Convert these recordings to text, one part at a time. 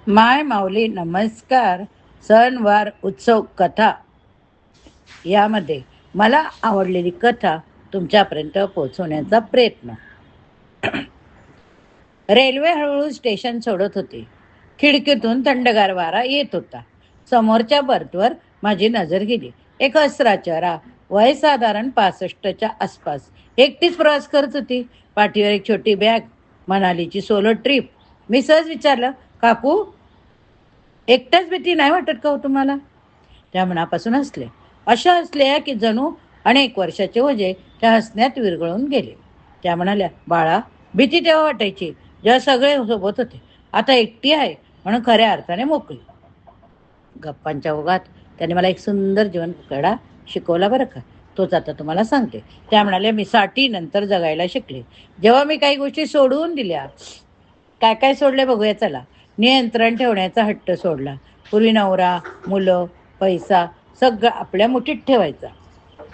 माय माऊली नमस्कार. सणवार उत्सव कथा यामध्ये मला आवडलेली कथा तुमच्यापर्यंत पोहोचवण्याचा प्रयत्न. रेल्वे हळूहळू स्टेशन सोडत होती. खिडकीतून थंडगार वारा येत होता. समोरच्या बर्थवर माझी नजर गेली. एक हसरा चेहरा, वय साधारण 65च्या आसपास, एकटीच प्रवास करत होती. पाठीवर एक छोटी बॅग, मनालीची सोलो ट्रिप. मी सहज विचारलं, काकू, एकट्याच भीती नाही वाटत का हो तुम्हाला? त्या मनापासून हसल्या. अशा हसल्या की जणू अनेक वर्षाचे ओझे त्या हसण्यात विरघळून गेले. त्या म्हणाल्या, बाळा, भीती तेव्हा वाटायची जेव्हा सगळे सोबत होते. आता एकटी आहे म्हणून खऱ्या अर्थाने मोकळी. गप्पांच्या ओघात त्याने मला एक सुंदर जीवन धडा शिकवला बरं का. तोच आता तुम्हाला सांगते. त्या म्हणाल्या, मी 60 नंतर जगायला शिकले जेव्हा मी काही गोष्टी सोडून दिल्या. काय काय सोडले बघूया चला. नियंत्रण ठेवण्याचा हट्ट सोडला. पूर्वी नवरा, मुलं, पैसा सगळं आपल्या मुठीत ठेवायचा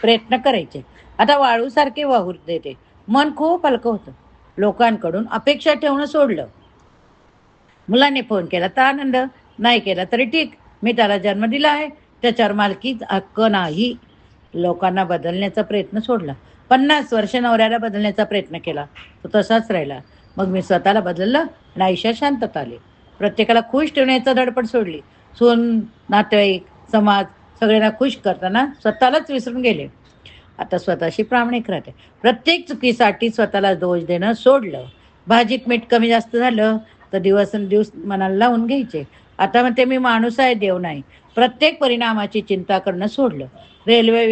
प्रयत्न करायचे. आता वाळूसारखे वाहू देते. मन खूप हलकं होतं. लोकांकडून अपेक्षा ठेवणं सोडलं. मुलांनी फोन केला तर आनंद, नाही केला तरी ठीक. मी त्याला जन्म दिला आहे, त्याच्यावर मालकीच हक्क नाही. लोकांना बदलण्याचा प्रयत्न सोडला. 50 वर्ष नवऱ्याला बदलण्याचा प्रयत्न केला, तो तसाच राहिला. मग मी स्वतःला बदललं आणि आयुष्यात शांतता आली. प्रत्येकाला खुश ठेवण्याचा धडपड सोडली. सून, नातेवाईक, समाज सगळ्यांना खुश करताना स्वतःलाच विसरून गेले. आता स्वतःशी प्रामाणिक राहते. प्रत्येक चुकीसाठी स्वतःला दोष देणं सोडलं. भाजीत मीठ कमी जास्त झालं तर दिवसेंदिवस मनाला लावून घ्यायचे. आता म्हणते, मी माणूस आहे, देव नाही. प्रत्येक परिणामाची चिंता करणं सोडलं. रेल्वे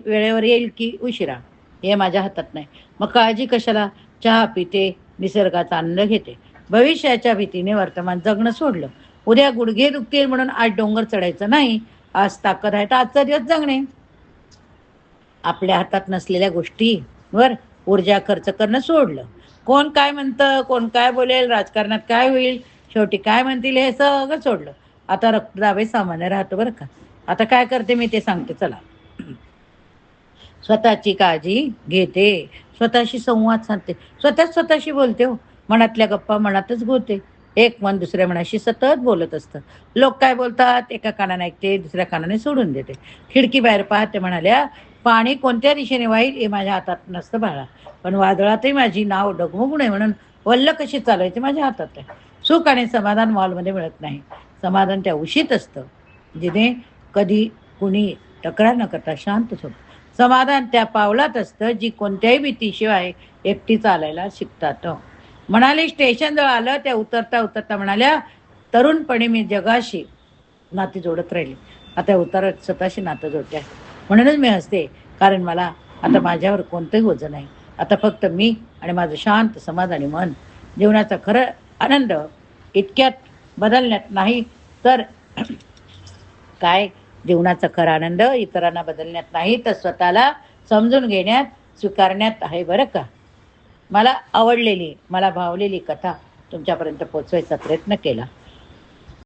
वेळेवर येईल की उशिरा हे माझ्या हातात नाही. मग काळजी कशाला? चहा पिते, निसर्गाचा आनंद घेते. भविष्याच्या भीतीने वर्तमान जगणं सोडलं. उद्या गुडघे दुखतील म्हणून आज डोंगर चढायचं नाही. आज ताकद आहे तर आजचा दिवस जगणे. आपल्या हातात नसलेल्या गोष्टीवर ऊर्जा खर्च करणं सोडलं. कोण काय म्हणतं, कोण काय बोलेल, राजकारणात काय होईल, शेवटी काय म्हणतील हे सगळं सोडलं. आता रक्तदाबही सामान्य राहतो बरं का. आता काय करते मी ते सांगते चला. स्वतःची काळजी घेते, स्वतःशी संवाद साधते, स्वतःशी बोलते हो. मनातल्या गप्पा मनातच बोलते. एक मन दुसऱ्या मनाशी सतत बोलत असतं. लोक काय बोलतात एका कानाने ऐकते, दुसऱ्या कानाने सोडून देते. खिडकी बाहेर पाहते म्हणाल्या, पाणी कोणत्या दिशेने वाईल हे माझ्या हातात नसतं बाळा. पण वादळातही माझी नाव डगमगू नये म्हणून वल्ल कशी चालवायची माझ्या हातात आहे. सुख आणि समाधान मॉलमध्ये मिळत नाही. समाधान त्या उशीत असतं, जिने कधी कुणी तक्रार न करता शांत होतं. समाधान त्या पावलात असतं जी कोणत्याही भीतीशिवाय एकटी चालायला शिकतात. म्हणाले, स्टेशन जवळ आलं त्या उतरता उतरता म्हणाल्या, तरुणपणी मी जगाशी नाती जोडत राहिले, आता उतरत स्वतःशी नातं जोडते आहे. म्हणूनच मी हसते, कारण मला आता माझ्यावर कोणतंही ओझं नाही. आता फक्त मी आणि माझं शांत समाधानी मन. जीवनाचा खरं आनंद इतक्यात बदलण्यात नाही तर काय? जीवनाचा खरा आनंद इतरांना बदलण्यात नाही तर स्वतःला समजून घेण्यात, स्वीकारण्यात आहे बरं का. मला आवडलेली, मला भावलेली कथा तुमच्यापर्यंत पोचवायचा प्रयत्न केला.